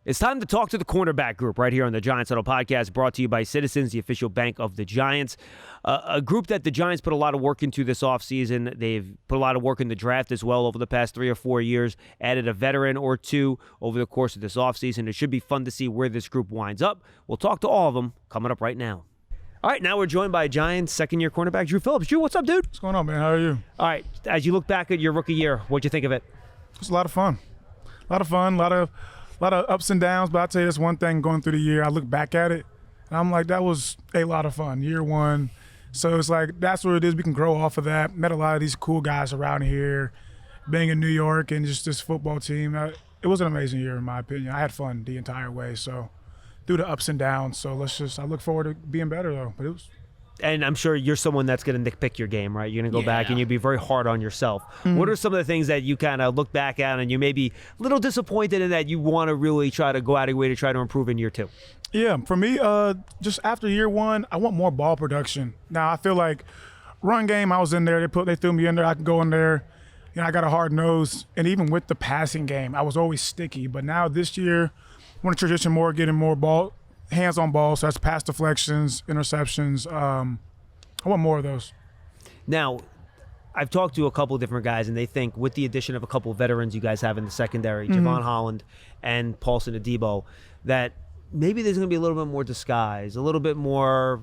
It's time to talk to the cornerback group right here on the Giants Huddle podcast, brought to you by Citizens, the official bank of the Giants. A group that the Giants put a lot of work into this offseason. They've put a lot of work in the draft as well over the past 3 or 4 years, added a veteran or two over the course of this offseason. It should be fun to see where this group winds up. We'll talk to all of them coming up right now. All right, now we're joined by Giants second-year cornerback, Dru Phillips. Dru, what's up, dude? What's going on, man? How are you? All right, as you look back at your rookie year, what'd you think of it? It was a lot of fun. A lot of ups and downs, but I'll tell you this one thing going through the year, I look back at it, and I'm like, that was a lot of fun, year one. So it's like, that's what it is. We can grow off of that. Met a lot of these cool guys around here, being in New York and just this football team. It was an amazing year, in my opinion. I had fun the entire way, so through the ups and downs. So I look forward to being better, though. But it was. And I'm sure you're someone that's going to nitpick your game, right? You're going to go back and you'll be very hard on yourself. Mm-hmm. What are some of the things that you kind of look back at and you may be a little disappointed in that you want to really try to go out of your way to try to improve in year two? Yeah, for me, just after year one, I want more ball production. Now, I feel like run game, I was in there. They threw me in there. I could go in there. You know, I got a hard nose. And even with the passing game, I was always sticky. But now this year, I want to transition more, getting more ball, hands on ball. So that's pass deflections, interceptions. I want more of those. Now, I've talked to a couple of different guys, and they think with the addition of a couple of veterans you guys have in the secondary, Javon Holland and Paulson Adebo, that maybe there's going to be a little bit more disguise, a little bit more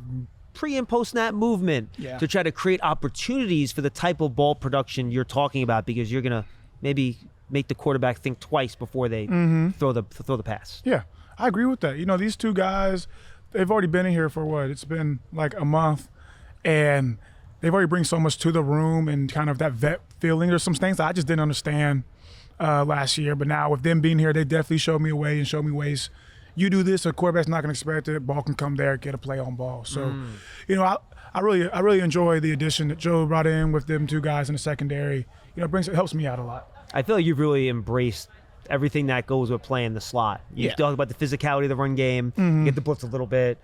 pre- and post-snap movement to try to create opportunities for the type of ball production you're talking about, because you're going to maybe make the quarterback think twice before they throw the pass. Yeah, I agree with that. You know, these two guys, they've already been in here for what? It's been like a month. And they've already bring so much to the room and kind of that vet feeling. There's some things that I just didn't understand last year. But now with them being here, they definitely showed me a way and showed me ways. You do this, a quarterback's not going to expect it. Ball can come there, get a play on ball. So, you know, I really enjoy the addition that Joe brought in with them two guys in the secondary. You know, it helps me out a lot. I feel like you've really embraced everything that goes with playing the slot. You talk about the physicality of the run game, you get the blitz a little bit.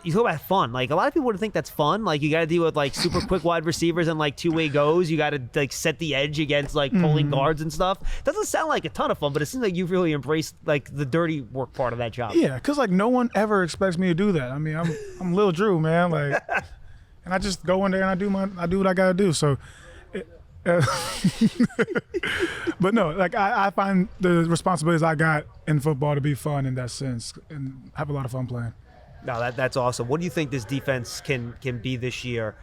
You talk about fun. Like, a lot of people would think that's fun. Like, you got to deal with, like, super quick wide receivers and, like, two-way goes. You got to, like, set the edge against, like, pulling guards and stuff. Doesn't sound like a ton of fun, but it seems like you've really embraced, like, the dirty work part of that job. Yeah, because, like, no one ever expects me to do that. I mean, I'm Lil Dru, man. Like, and I just go in there and I do what I got to do. So, but no, like, I find the responsibilities I got in football to be fun in that sense and have a lot of fun playing. No, that's awesome. What do you think this defense can be this year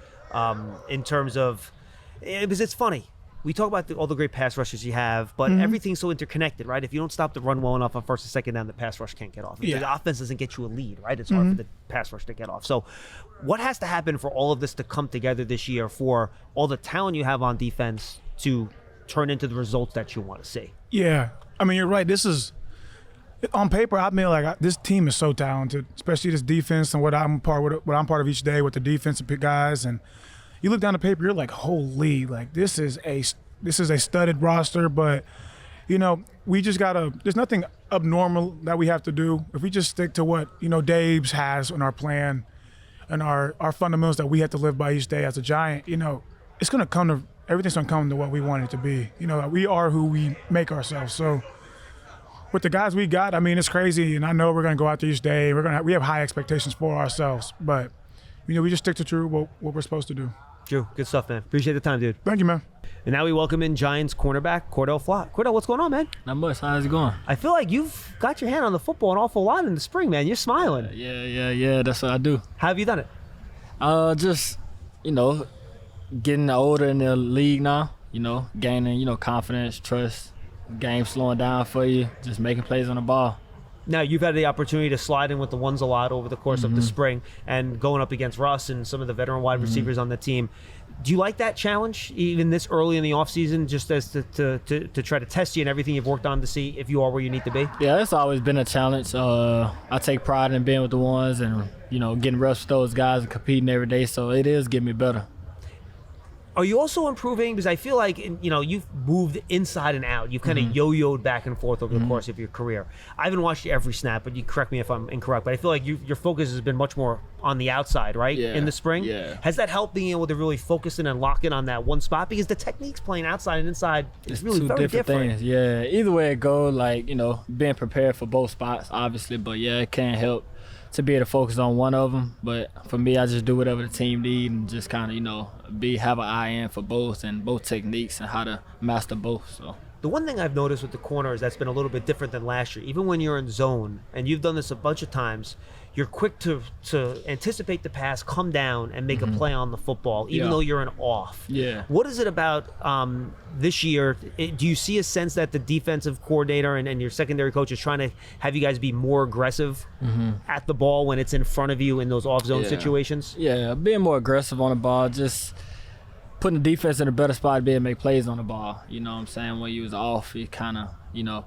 in terms of – because it's funny. We talk about all the great pass rushes you have, but everything's so interconnected, right? If you don't stop the run well enough on first and second down, the pass rush can't get off. If the offense doesn't get you a lead, right? It's hard for the pass rush to get off. So what has to happen for all of this to come together this year for all the talent you have on defense to turn into the results that you want to see? Yeah. I mean, you're right. This is – on paper, I mean, like, this team is so talented, especially this defense and what I'm part of each day with the defensive guys. And you look down the paper, you're like, holy, like, this is a studded roster. But, you know, we just gotta. There's nothing abnormal that we have to do. If we just stick to what, you know, Dave's has in our plan and our fundamentals that we have to live by each day as a Giant, you know, it's gonna come to everything's gonna come to what we want it to be. You know, we are who we make ourselves. So. With the guys we got, I mean, it's crazy, and I know we're going to go out there each day. We have high expectations for ourselves, but, you know, we just stick to what we're supposed to do. Dru, good stuff, man. Appreciate the time, dude. Thank you, man. And now we welcome in Giants cornerback Cor'Dale Flott. Cor'Dale, what's going on, man? Not much. How's it going? I feel like you've got your hand on the football an awful lot in the spring, man. You're smiling. Yeah. That's what I do. How have you done it? Just, you know, getting older in the league now, you know, gaining, you know, confidence, trust. Game slowing down for you, just making plays on the ball. Now, you've had the opportunity to slide in with the ones a lot over the course of the spring and going up against Russ and some of the veteran wide receivers on the team. Do you like that challenge, even this early in the offseason, just as to try to test you and everything you've worked on to see if you are where you need to be? Yeah, it's always been a challenge. I take pride in being with the ones and, you know, getting reps with those guys and competing every day, so it is getting me better. Are you also improving? Because I feel like, you've moved inside and out. You've kind of yo-yoed back and forth over the course of your career. I haven't watched every snap, but you correct me if I'm incorrect. But I feel like your focus has been much more on the outside, right? Yeah. In the spring? Yeah. Has that helped being able to really focus in and lock in on that one spot? Because the techniques playing outside and inside is really two very different things. Yeah, either way it goes, being prepared for both spots, obviously. But yeah, it can't help to be able to focus on one of them. But for me, I just do whatever the team need and just kind of, have an eye in for both and both techniques and how to master both. So. The one thing I've noticed with the corners that's been a little bit different than last year, even when you're in zone, and you've done this a bunch of times, you're quick to anticipate the pass, come down, and make a play on the football, even though you're an off. Yeah. What is it about this year? Do you see a sense that the defensive coordinator and your secondary coach is trying to have you guys be more aggressive at the ball when it's in front of you in those off-zone situations? Yeah, being more aggressive on the ball, just putting the defense in a better spot to be able to make plays on the ball. You know what I'm saying? When you was off, you kind of,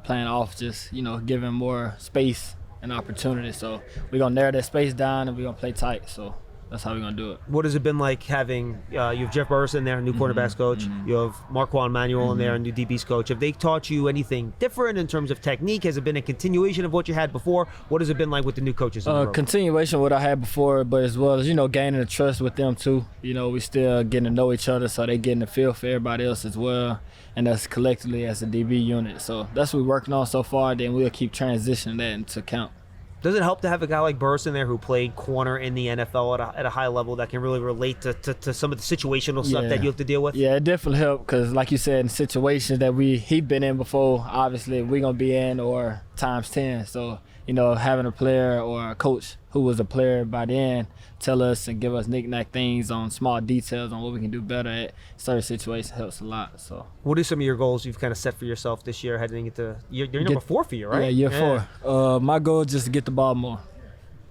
playing off, just, giving more space and opportunity. So we're going to narrow that space down and we're going to play tight. So that's how we're going to do it. What has it been like having, you have Jeff Burris in there, new cornerbacks coach. You have Marquand Manuel in there, a new DBs coach. Have they taught you anything different in terms of technique? Has it been a continuation of what you had before? What has it been like with the new coaches in the room? Continuation of what I had before, but as well as, gaining the trust with them too. We still getting to know each other, so they getting the feel for everybody else as well. And that's collectively as a DB unit. So that's what we're working on so far. Then we'll keep transitioning that into account. Does it help to have a guy like Burris in there who played corner in the NFL at a high level that can really relate to some of the situational stuff that you have to deal with? Yeah, it definitely helped because, like you said, in situations that he'd been in before, obviously we're going to be in or times 10. So, having a player or a coach who was a player by then tell us and give us knick-knack things on small details on what we can do better at certain situations helps a lot. So, what are some of your goals you've kind of set for yourself this year heading into you're number 4 for you, right? Yeah, year 4. My goal is just to get the ball more.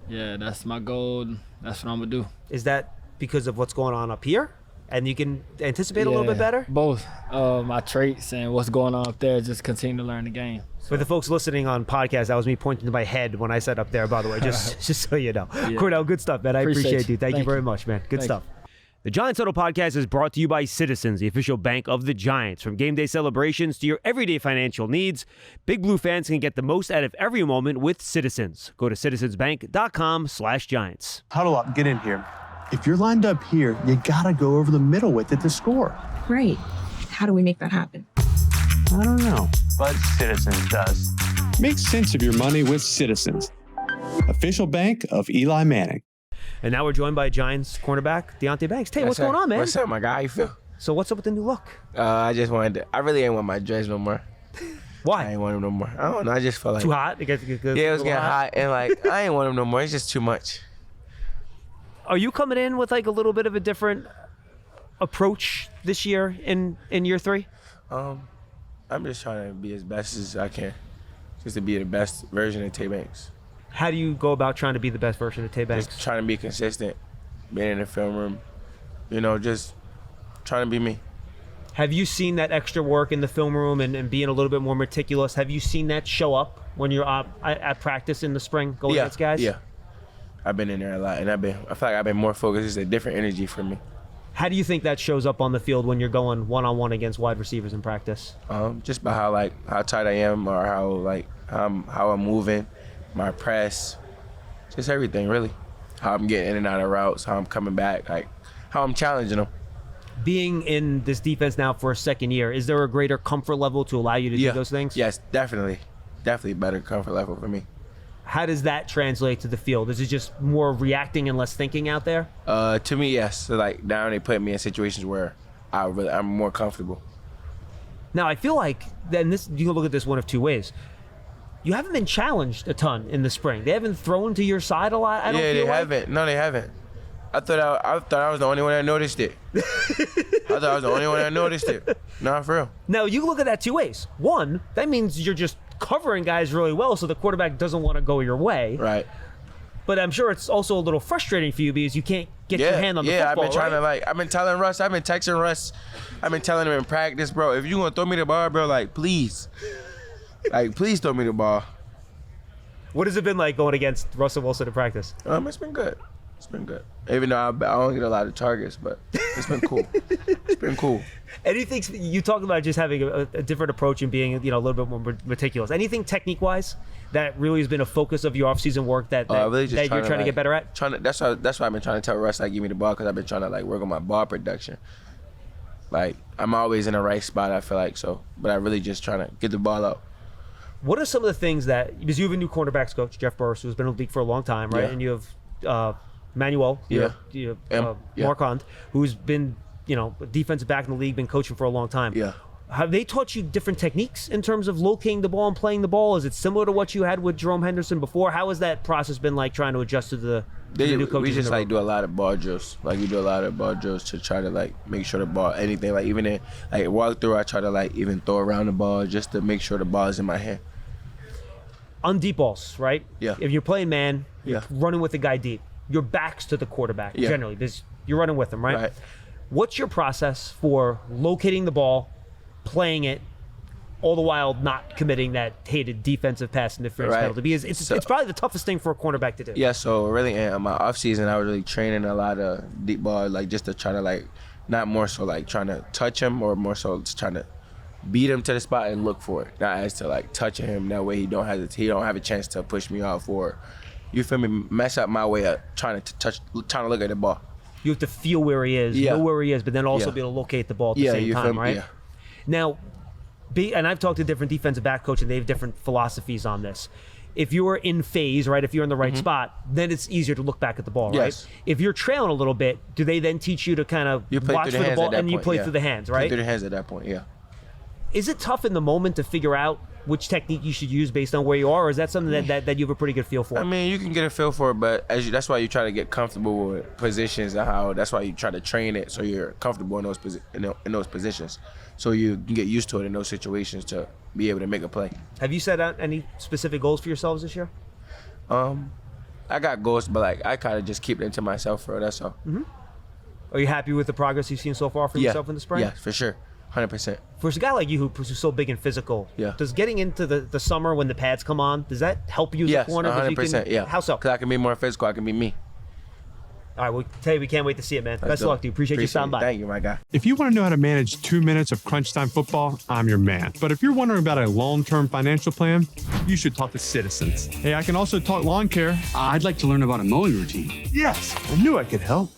Yeah, that's my goal. That's what I'm going to do. Is that because of what's going on up here? And you can anticipate a little bit better? Both my traits and what's going on up there, just continue to learn the game. For the folks listening on podcast, that was me pointing to my head when I said up there, by the way, just so you know. Yeah. Cor'Dale, good stuff, man. I appreciate you. Thank you very much, man. Good stuff. The Giants Huddle podcast is brought to you by Citizens, the official bank of the Giants. From game day celebrations to your everyday financial needs, Big Blue fans can get the most out of every moment with Citizens. Go to citizensbank.com/Giants. Huddle up, get in here. If you're lined up here, you gotta go over the middle with it to score. Right. How do we make that happen? I don't know, but Citizens does. Make sense of your money with Citizens, official bank of Eli Manning. And now we're joined by Giants cornerback Deonte Banks. Hey, what's going on, man? What's up, my guy? How you feel? So what's up with the new look? I just wanted to, I really ain't want my dreads no more. Why? I ain't want them no more. I don't know. I just felt like too hot? Yeah, it was getting hot, and I ain't want them no more. It's just too much. Are you coming in with a little bit of a different approach this year in year 3? I'm just trying to be as best as I can, just to be the best version of Tre Banks. How do you go about trying to be the best version of Tre Banks? Just trying to be consistent, being in the film room, just trying to be me. Have you seen that extra work in the film room and being a little bit more meticulous? Have you seen that show up when you're at practice in the spring going against guys? Yeah. I've been in there a lot, and I feel like I've been more focused. It's a different energy for me. How do you think that shows up on the field when you're going one-on-one against wide receivers in practice? Just by how tight I am, or how I'm moving, my press, just everything really. How I'm getting in and out of routes, how I'm coming back, how I'm challenging them. Being in this defense now for a second year, is there a greater comfort level to allow you to do those things? Yes, definitely better comfort level for me. How does that translate to the field? Is it just more reacting and less thinking out there? To me, yes. So now they put me in situations where I'm more comfortable. Now I feel like then you can look at this one of two ways. You haven't been challenged a ton in the spring. They haven't thrown to your side a lot. I don't feel like. Haven't. No, they haven't. I thought I was the only one that noticed it. I thought I was the only one that noticed it. Nah, for real. Now you look at that two ways. One, that means you're just covering guys really well, so the quarterback doesn't want to go your way. Right. But I'm sure it's also a little frustrating for you because you can't get your hand on the football. I've been trying to I've been telling Russ, I've been texting Russ, I've been telling him in practice, bro, if you gonna throw me the ball, bro, please. Please throw me the ball. What has it been like going against Russell Wilson in practice? It's been good. It's been good. Even though I don't get a lot of targets, but it's been cool. It's been cool. Anything you talked about just having a different approach and being, a little bit more meticulous. Anything technique-wise that really has been a focus of your off-season work that really you're trying to get better at? That's why I've been trying to tell Russ, like, give me the ball, because I've been trying to, like, work on my ball production. Like, I'm always in the right spot, I feel like, so. But I really just trying to get the ball out. What are some of the things that, because you have a new cornerbacks coach, Jeff Burris, who's been in the league for a long time, right? Yeah. And you have Manuel, Marquand, who's been, a defensive back in the league, been coaching for a long time. Yeah. Have they taught you different techniques in terms of locating the ball and playing the ball? Is it similar to what you had with Jerome Henderson before? How has that process been like trying to adjust to the new coaches? We just do a lot of ball drills. Like, we do a lot of ball drills to try to, like, make sure the ball, anything, like, even in, like, walk through, I try to, like, even throw around the ball just to make sure the ball is in my hand. On deep balls, right? Yeah. If you're playing man, you're Yeah. running with the guy deep. Your back's to the quarterback, Yeah. generally, because you're running with him, right? Right. What's your process for locating the ball, playing it, all the while not committing that hated defensive pass interference Right. penalty? Because it's probably the toughest thing for a cornerback to do. Yeah, so really in my offseason, I was really training a lot of deep ball, like, just to try to, like, not more so, like, trying to touch him, or more so just trying to beat him to the spot and look for it. Not as to, like, touching him. That way he don't have a chance to push me off, or, you feel me, mess up my way up trying to look at the ball. You have to feel where he is, know where he is, but then also be able to locate the ball at the same time, right? Yeah. Now, and I've talked to different defensive back coaches, and they have different philosophies on this. If you're in phase, right, if you're in the right spot, then it's easier to look back at the ball, Yes. right? If you're trailing a little bit, do they then teach you to kind of You play watch through for the the hands ball at that and you point, play yeah. through the hands, Play right? through the hands at that point, yeah. Is it tough in the moment to figure out which technique you should use based on where you are, or is that something that you have a pretty good feel for? I mean, you can get a feel for it, but that's why you try to get comfortable with positions and that's why you try to train it so you're comfortable in those positions, so you can get used to it in those situations to be able to make a play. Have you set out any specific goals for yourselves this year? I got goals, but, like, I kind of just keep it to myself, for that's all. Are you happy with the progress you've seen so far for yourself in the spring? Yeah, for sure, 100%. For a guy like you who's so big and physical, Yeah. does getting into the summer when the pads come on, does that help you as Yes, a corner? 100%. Yeah. How so? Because I can be more physical. I can be me. All right, well, tell you, we can't wait to see it, man. Best of do luck it. to you. Appreciate you stopping by. Thank you, my guy. If you want to know how to manage 2 minutes of crunch time football, I'm your man. But if you're wondering about a long-term financial plan, you should talk to Citizens. Hey, I can also talk lawn care. I'd like to learn about a mowing routine. Yes, I knew I could help.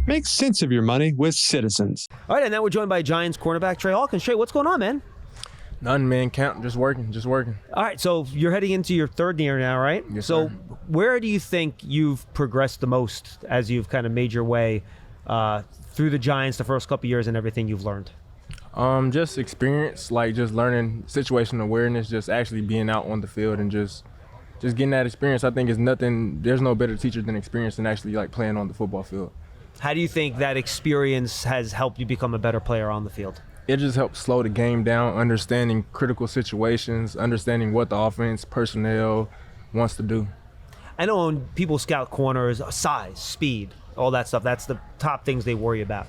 Make sense of your money with Citizens. All right, and now we're joined by Giants cornerback Tre Hawkins. Tre, what's going on, man? Nothing, man. Just working. All right, so you're heading into your third year now, right? Yes, so sir. where do you think you've progressed the most as you've kind of made your way through the Giants the first couple years and everything you've learned? Just experience, like just learning situational awareness, just actually being out on the field and just getting that experience. I think is nothing. There's no better teacher than experience than actually like playing on the football field. How do you think that experience has helped you become a better player on the field? It just helps slow the game down, understanding critical situations, understanding what the offense personnel wants to do. I know when people scout corners, size, speed, all that stuff, that's the top things they worry about.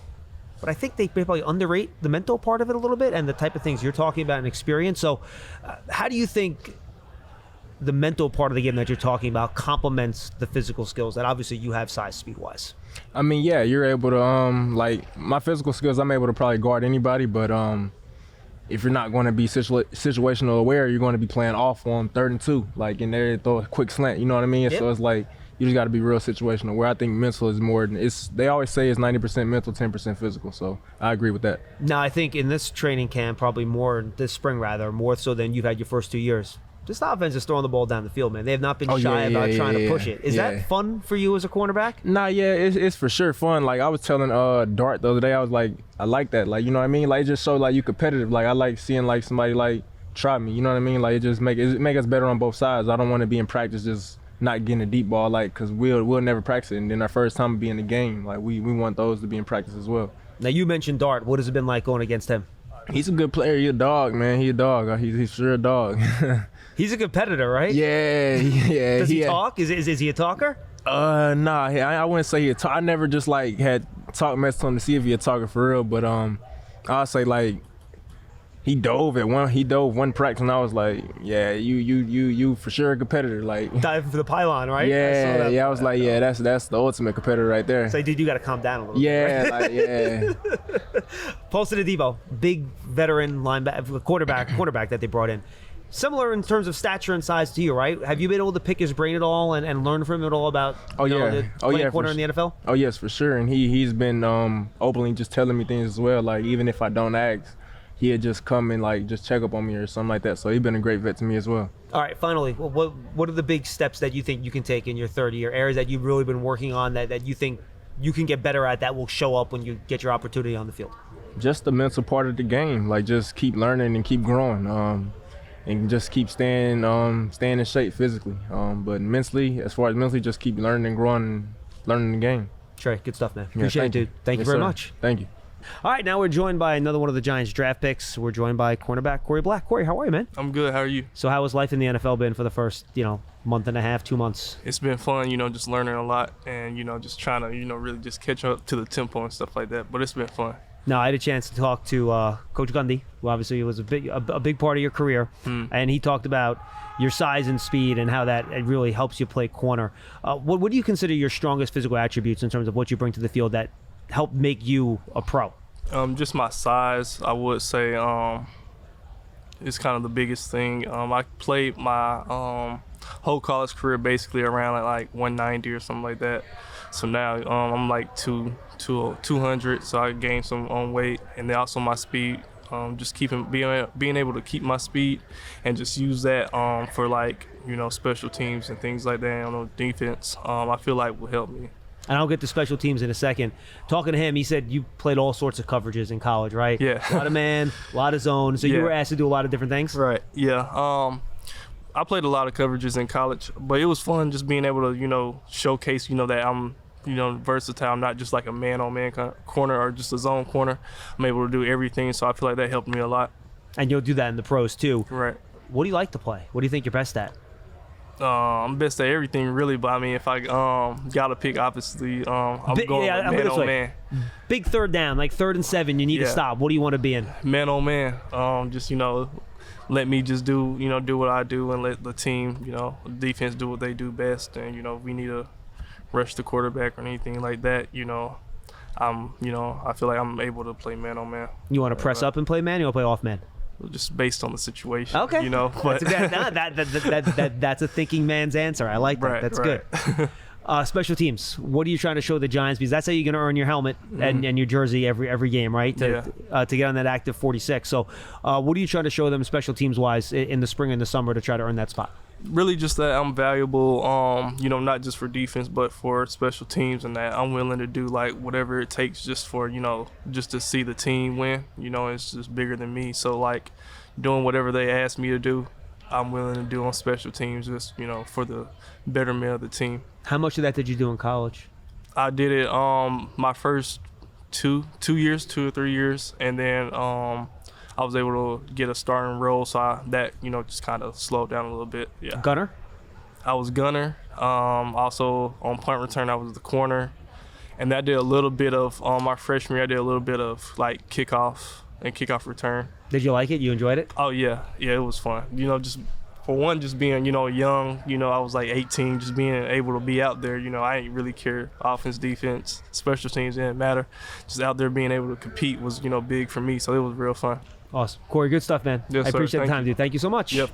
But I think they probably underrate the mental part of it a little bit and the type of things you're talking about and experience. So how do you think the mental part of the game that you're talking about complements the physical skills that obviously you have size, speed-wise? I mean, yeah, you're able to, like, my physical skills, I'm able to probably guard anybody, but if you're not going to be situational aware, you're going to be playing off on 3rd and 2, like in there, throw a quick slant, you know what I mean? Yep. So it's like, you just got to be real situational, where I think mental is more than, they always say it's 90% mental, 10% physical, so I agree with that. Now, I think in this training camp, probably more, this spring rather, more so than you've had your first 2 years, this offense is throwing the ball down the field, man. They have not been shy about trying to push it. Is that fun for you as a cornerback? Nah, yeah, it's for sure fun. Like, I was telling Dart the other day, I was like, I like that. Like, you know what I mean? Like, it just shows, like, you competitive. Like, I like seeing, like, somebody, like, try me. You know what I mean? Like, it just make us better on both sides. I don't want to be in practice just not getting a deep ball, like, because we'll never practice it. And then our first time be in the game, like, we want those to be in practice as well. Now, you mentioned Dart. What has it been like going against him? He's a good player. He's a dog, man. He's a dog. He's sure a dog. He's a competitor, right? Yeah. Does he talk? Is he a talker? Nah. I wouldn't say he a talk. I never just like had talk mess to him to see if he a talker for real. But I'll say like he dove one practice, and I was like, yeah, you for sure a competitor. Like Diving for the pylon, right? I was like, yeah, that's the ultimate competitor right there. So, dude, you got to calm down a little bit. Yeah, Right? like, yeah. Paulson Adebo, big veteran linebacker, cornerback that they brought in. Similar in terms of stature and size to you, right? Have you been able to pick his brain at all and learn from him at all about playing corner in the NFL? Oh yes, for sure. And he's been openly just telling me things as well. Like even if I don't ask, he'd just come and like just check up on me or something like that. So he's been a great vet to me as well. All right, finally, what are the big steps that you think you can take in your third year? Areas that you've really been working on that you think you can get better at that will show up when you get your opportunity on the field? Just the mental part of the game. Like just keep learning and keep growing. And just keep staying in shape physically. But mentally, as far as mentally, just keep learning and growing and learning the game. Trey, good stuff, man. Appreciate it, dude. Thank you Yes, very sir. much. Thank you. All right, now we're joined by another one of the Giants draft picks. We're joined by cornerback Korie Black. Korie, how are you, man? I'm good. How are you? So how has life in the NFL been for the first, month and a half, 2 months? It's been fun, just learning a lot and, just trying to, really just catch up to the tempo and stuff like that. But it's been fun. Now, I had a chance to talk to Coach Gundy, who obviously was a big part of your career, and he talked about your size and speed and how that it really helps you play corner. What do you consider your strongest physical attributes in terms of what you bring to the field that help make you a pro? Just my size, I would say, is kind of the biggest thing. I played my whole college career basically around like 190 or something like that. So now I'm like 200, so I gained some weight, and then also my speed. Just being able to keep my speed and just use that for like special teams and things like that on defense. I feel like will help me. And I'll get to special teams in a second. Talking to him, he said you played all sorts of coverages in college, right? Yeah. A lot of man, a lot of zone. So you were asked to do a lot of different things? Right, yeah. I played a lot of coverages in college, but it was fun just being able to, showcase, that I'm, versatile. I'm not just like a man-on-man corner or just a zone corner. I'm able to do everything, so I feel like that helped me a lot. And you'll do that in the pros, too. Right. What do you like to play? What do you think you're best at? I'm best at everything, really, but I mean, if I got to pick, obviously, I'm going man-on-man. Big third down, like 3rd and 7, you need to stop. What do you want to be in? Man-on-man. Just, let me just do what I do and let the team, defense do what they do best. And, we need to rush the quarterback or anything like that, I feel like I'm able to play man-on-man. You want to press up and play man, or you want to play off man? Just based on the situation, okay. But that's a thinking man's answer. I like that. Right, that's right. good. Special teams. What are you trying to show the Giants? Because that's how you're going to earn your helmet and your jersey every game, right? To get on that active 46. So, what are you trying to show them special teams wise in the spring and the summer to try to earn that spot? Really, just that I'm valuable. Not just for defense, but for special teams, and that I'm willing to do like whatever it takes just for just to see the team win. It's just bigger than me. So like doing whatever they ask me to do, I'm willing to do on special teams, just for the betterment of the team. How much of that did you do in college? I did it my first 2 or 3 years, and then I was able to get a starting role, so that just kind of slowed down a little bit. Yeah. Gunner? I was gunner. Also on punt return, I was the corner, and I did a little bit of my freshman year. I did a little bit of like kickoff and kickoff return. Did you like it? You enjoyed it? Oh yeah, it was fun. Just for one, just being young. I was like 18, just being able to be out there. I ain't really care offense, defense, special teams didn't matter. Just out there being able to compete was big for me. So it was real fun. Awesome. Korie, good stuff, man. Yes, I appreciate the time, dude. Thank you so much. Yep.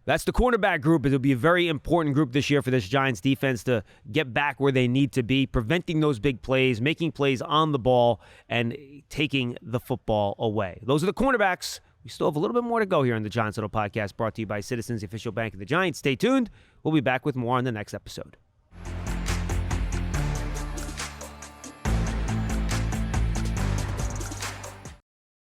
That's the cornerback group. It'll be a very important group this year for this Giants defense to get back where they need to be, preventing those big plays, making plays on the ball, and taking the football away. Those are the cornerbacks. We still have a little bit more to go here on the Giants Huddle podcast, brought to you by Citizens, the official bank of the Giants. Stay tuned. We'll be back with more on the next episode.